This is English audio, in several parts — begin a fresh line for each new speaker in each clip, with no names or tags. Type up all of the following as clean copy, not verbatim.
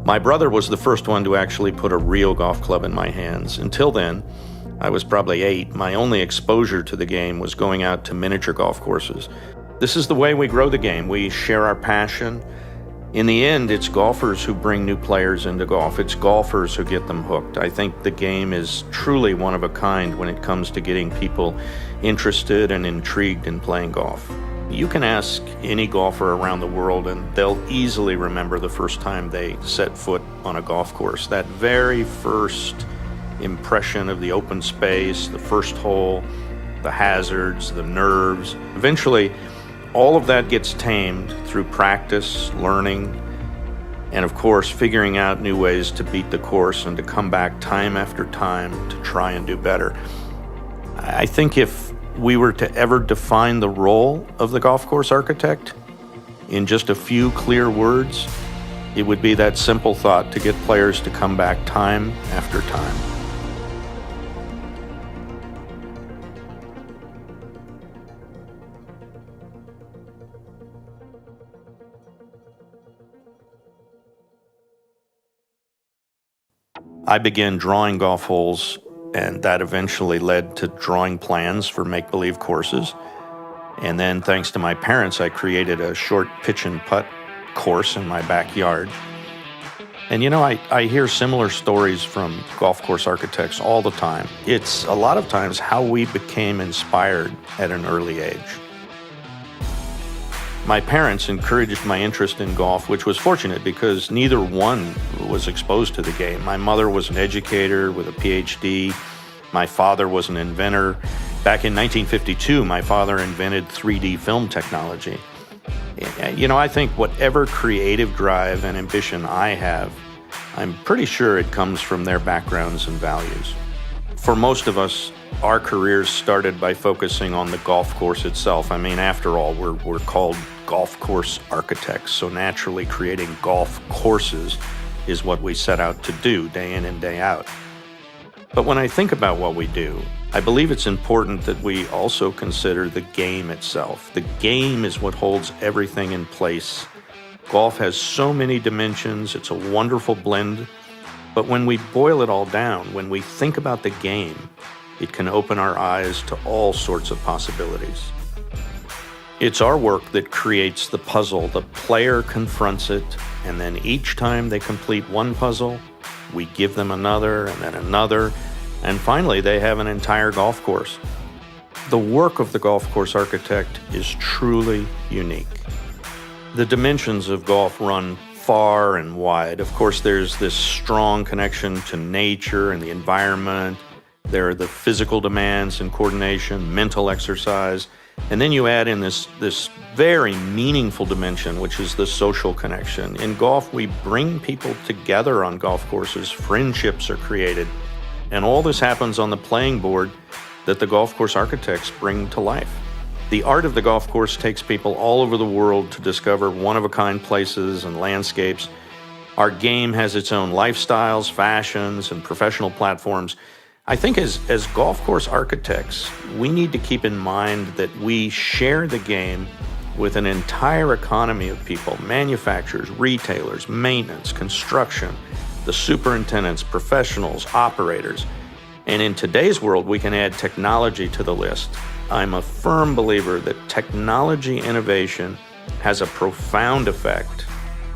My brother was the first one to actually put a real golf club in my hands. Until then, I was probably 8. My only exposure to the game was going out to miniature golf courses. This is the way we grow the game. We share our passion. In the end, it's golfers who bring new players into golf. It's golfers who get them hooked. I think the game is truly one of a kind when it comes to getting people interested and intrigued in playing golf. You can ask any golfer around the world and they'll easily remember the first time they set foot on a golf course. That very first impression of the open space, the first hole, the hazards, the nerves. Eventually, all of that gets tamed through practice, learning, and of course, figuring out new ways to beat the course and to come back time after time to try and do better. I think if we were to ever define the role of the golf course architect in just a few clear words, it would be that simple thought: to get players to come back time after time. I began drawing golf holes, and that eventually led to drawing plans for make-believe courses. And then, thanks to my parents, I created a short pitch and putt course in my backyard. And I hear similar stories from golf course architects all the time. It's a lot of times how we became inspired at an early age. My parents encouraged my interest in golf, which was fortunate because neither one was exposed to the game. My mother was an educator with a PhD. My father was an inventor. Back in 1952, my father invented 3D film technology. I think whatever creative drive and ambition I have, I'm pretty sure it comes from their backgrounds and values. For most of us, our careers started by focusing on the golf course itself. I mean, after all, we're called golf course architects, so naturally creating golf courses is what we set out to do day in and day out. But when I think about what we do, I believe it's important that we also consider the game itself. The game is what holds everything in place. Golf has so many dimensions, it's a wonderful blend, but when we boil it all down, when we think about the game, it can open our eyes to all sorts of possibilities. It's our work that creates the puzzle. The player confronts it, and then each time they complete one puzzle, we give them another, and then another, and finally they have an entire golf course. The work of the golf course architect is truly unique. The dimensions of golf run far and wide. Of course, there's this strong connection to nature and the environment. There are the physical demands and coordination, mental exercise, and then you add in this very meaningful dimension, which is the social connection. In golf, we bring people together on golf courses. Friendships are created, and all this happens on the playing board that the golf course architects bring to life. The art of the golf course takes people all over the world to discover one-of-a-kind places and landscapes. Our game has its own lifestyles, fashions, and professional platforms. I think as golf course architects, we need to keep in mind that we share the game with an entire economy of people: manufacturers, retailers, maintenance, construction, the superintendents, professionals, operators. And in today's world, we can add technology to the list. I'm a firm believer that technology innovation has a profound effect,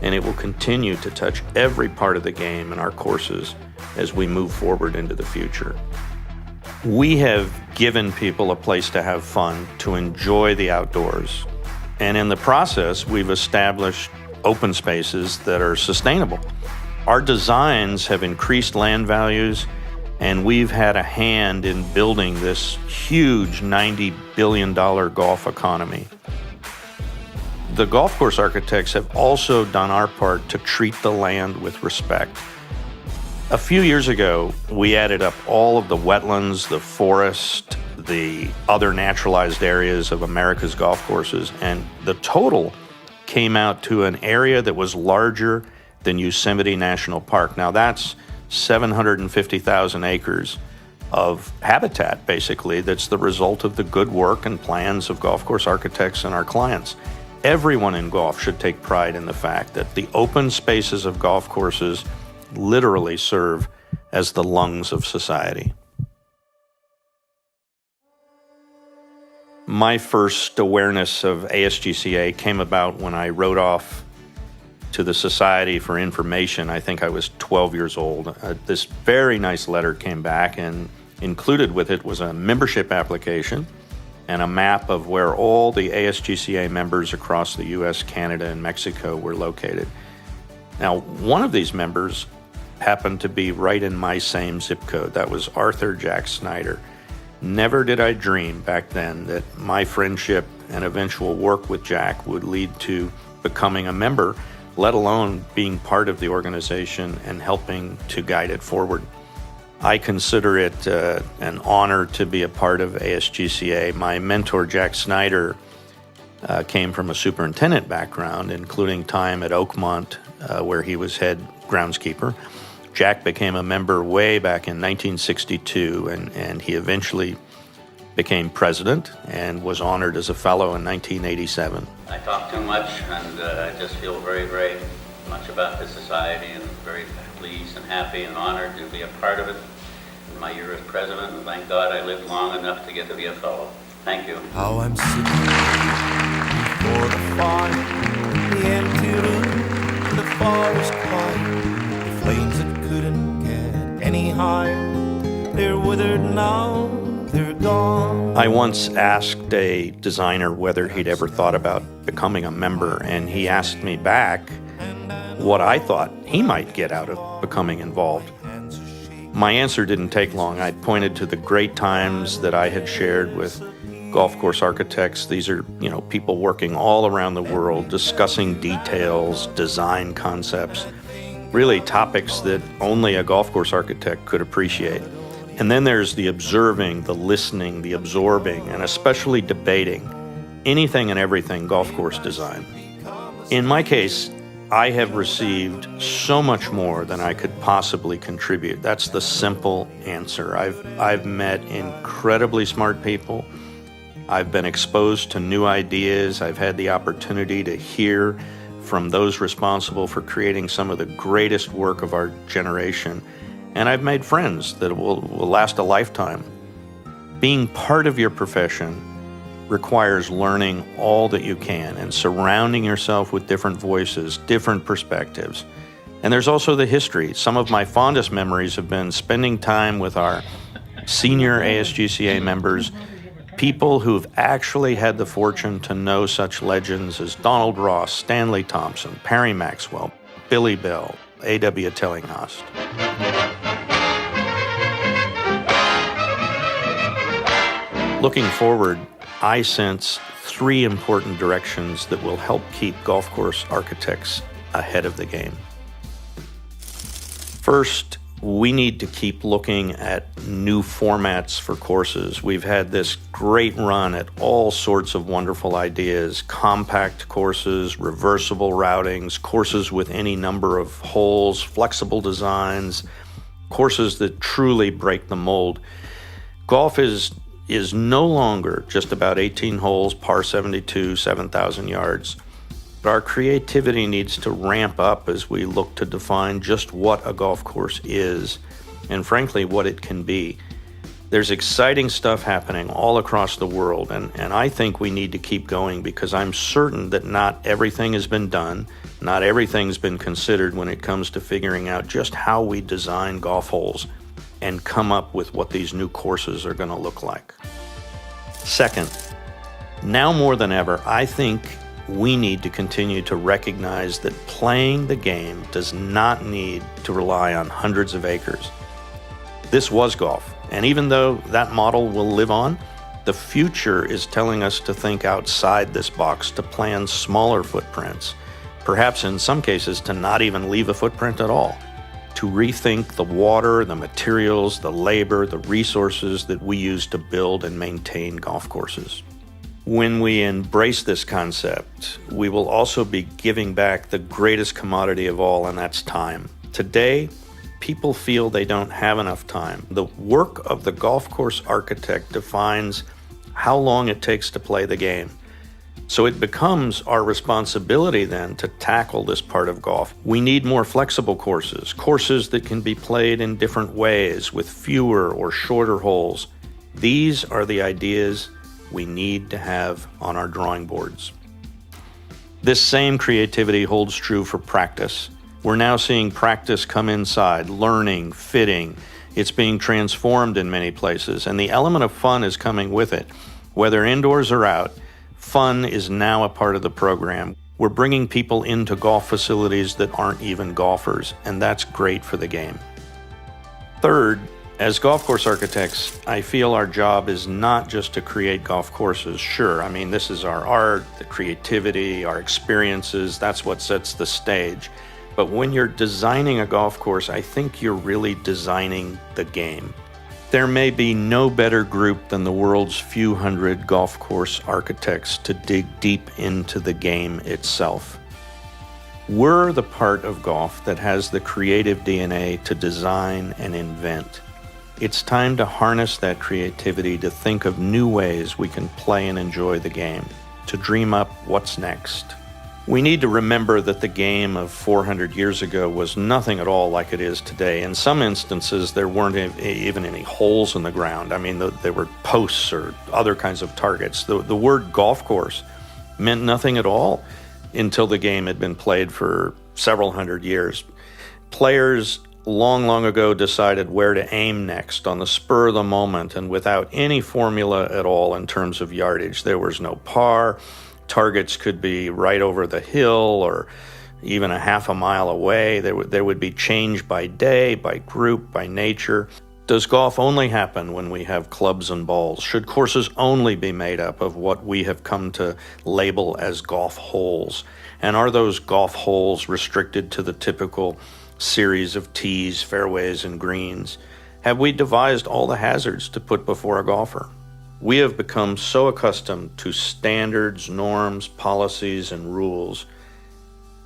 and it will continue to touch every part of the game in our courses as we move forward into the future. We have given people a place to have fun, to enjoy the outdoors, and in the process, we've established open spaces that are sustainable. Our designs have increased land values, and we've had a hand in building this huge $90 billion golf economy. The golf course architects have also done our part to treat the land with respect. A few years ago, we added up all of the wetlands, the forest, the other naturalized areas of America's golf courses, and the total came out to an area that was larger than Yosemite National Park. Now that's 750,000 acres of habitat, basically, that's the result of the good work and plans of golf course architects and our clients. Everyone in golf should take pride in the fact that the open spaces of golf courses literally serve as the lungs of society. My first awareness of ASGCA came about when I wrote off to the Society for Information. I think I was 12 years old. This very nice letter came back, and included with it was a membership application and a map of where all the ASGCA members across the US, Canada, and Mexico were located. Now, one of these members happened to be right in my same zip code. That was Arthur Jack Snyder. Never did I dream back then that my friendship and eventual work with Jack would lead to becoming a member, let alone being part of the organization and helping to guide it forward. I consider it an honor to be a part of ASGCA. My mentor, Jack Snyder, came from a superintendent background, including time at Oakmont, where he was head groundskeeper. Jack became a member way back in 1962, and he eventually became president and was honored as a fellow in 1987.
I talk too much, and I just feel very, very much about this society, and very pleased and happy and honored to be a part of it in my year as president, and thank God I lived long enough to get to be a fellow. Thank you.
How I'm sitting before the fire, the empty room, the forest quiet, the flames that couldn't get any higher, they're withered now, they're gone.
I once asked a designer whether he'd ever thought about becoming a member, and he asked me back what I thought he might get out of becoming involved. My answer didn't take long. I pointed to the great times that I had shared with golf course architects. These are, people working all around the world, discussing details, design concepts, really topics that only a golf course architect could appreciate. And then there's the observing, the listening, the absorbing, and especially debating anything and everything golf course design. In my case, I have received so much more than I could possibly contribute. That's the simple answer. I've met incredibly smart people. I've been exposed to new ideas. I've had the opportunity to hear from those responsible for creating some of the greatest work of our generation. And I've made friends that will last a lifetime. Being part of your profession requires learning all that you can and surrounding yourself with different voices, different perspectives. And there's also the history. Some of my fondest memories have been spending time with our senior ASGCA members, people who've actually had the fortune to know such legends as Donald Ross, Stanley Thompson, Perry Maxwell, Billy Bell, A.W. Tillinghast. Looking forward, I sense three important directions that will help keep golf course architects ahead of the game. First, we need to keep looking at new formats for courses. We've had this great run at all sorts of wonderful ideas: compact courses, reversible routings, courses with any number of holes, flexible designs, courses that truly break the mold. Golf is no longer just about 18 holes, par 72, 7,000 yards. But our creativity needs to ramp up as we look to define just what a golf course is, and frankly, what it can be. There's exciting stuff happening all across the world, and I think we need to keep going, because I'm certain that not everything has been done, not everything's been considered when it comes to figuring out just how we design golf holes and come up with what these new courses are going to look like. Second, now more than ever, I think we need to continue to recognize that playing the game does not need to rely on hundreds of acres. This was golf, and even though that model will live on, the future is telling us to think outside this box, to plan smaller footprints, perhaps in some cases to not even leave a footprint at all, to rethink the water, the materials, the labor, the resources that we use to build and maintain golf courses. When we embrace this concept, we will also be giving back the greatest commodity of all, and that's time. Today, people feel they don't have enough time. The work of the golf course architect defines how long it takes to play the game. So it becomes our responsibility then to tackle this part of golf. We need more flexible courses, courses that can be played in different ways with fewer or shorter holes. These are the ideas we need to have on our drawing boards. This same creativity holds true for practice. We're now seeing practice come inside, learning, fitting. It's being transformed in many places, and the element of fun is coming with it. Whether indoors or out, fun is now a part of the program. We're bringing people into golf facilities that aren't even golfers, and that's great for the game. Third, as golf course architects, I feel our job is not just to create golf courses. Sure, I mean, this is our art, the creativity, our experiences, that's what sets the stage. But when you're designing a golf course, I think you're really designing the game. There may be no better group than the world's few hundred golf course architects to dig deep into the game itself. We're the part of golf that has the creative DNA to design and invent. It's time to harness that creativity to think of new ways we can play and enjoy the game, to dream up what's next. We need to remember that the game of 400 years ago was nothing at all like it is today. In some instances, there weren't even any holes in the ground. I mean, there were posts or other kinds of targets. The word golf course meant nothing at all until the game had been played for several hundred years. Players long ago decided where to aim next on the spur of the moment and without any formula at all in terms of yardage. There was no par. Targets could be right over the hill or even a half a mile away. There would be change by day, by group, by nature. Does golf only happen when we have clubs and balls? Should courses only be made up of what we have come to label as golf holes? And are those golf holes restricted to the typical series of tees, fairways, and greens? Have we devised all the hazards to put before a golfer? We have become so accustomed to standards, norms, policies, and rules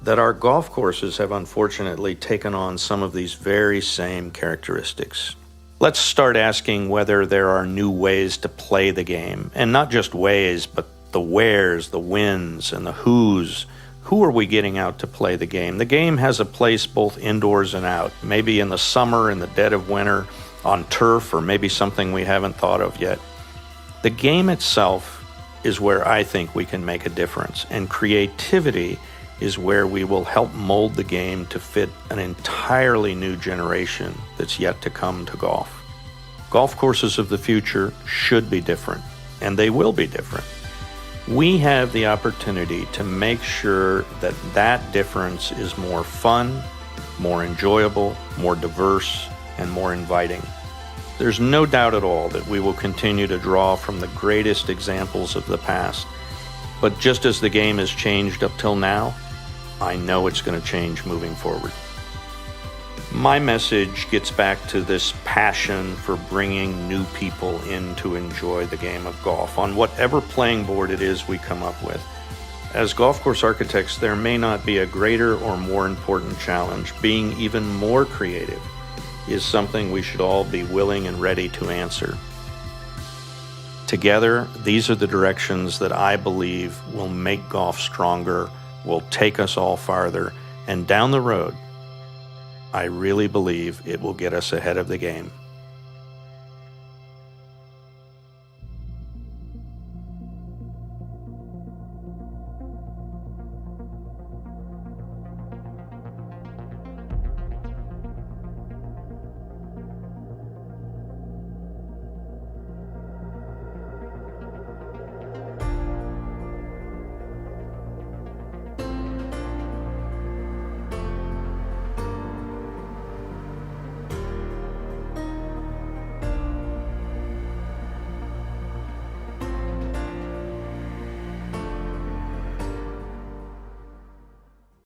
that our golf courses have unfortunately taken on some of these very same characteristics. Let's start asking whether there are new ways to play the game, and not just ways, but the wheres, the whens, and the whos. Who are we getting out to play the game? The game has a place both indoors and out, maybe in the summer, in the dead of winter, on turf, or maybe something we haven't thought of yet. The game itself is where I think we can make a difference, and creativity is where we will help mold the game to fit an entirely new generation that's yet to come to golf. Golf courses of the future should be different, and they will be different. We have the opportunity to make sure that that difference is more fun, more enjoyable, more diverse, and more inviting. There's no doubt at all that we will continue to draw from the greatest examples of the past. But just as the game has changed up till now, I know it's going to change moving forward. My message gets back to this passion for bringing new people in to enjoy the game of golf on whatever playing board it is we come up with. As golf course architects, there may not be a greater or more important challenge. Being even more creative is something we should all be willing and ready to answer. Together, these are the directions that I believe will make golf stronger, will take us all farther, and down the road, I really believe it will get us ahead of the game.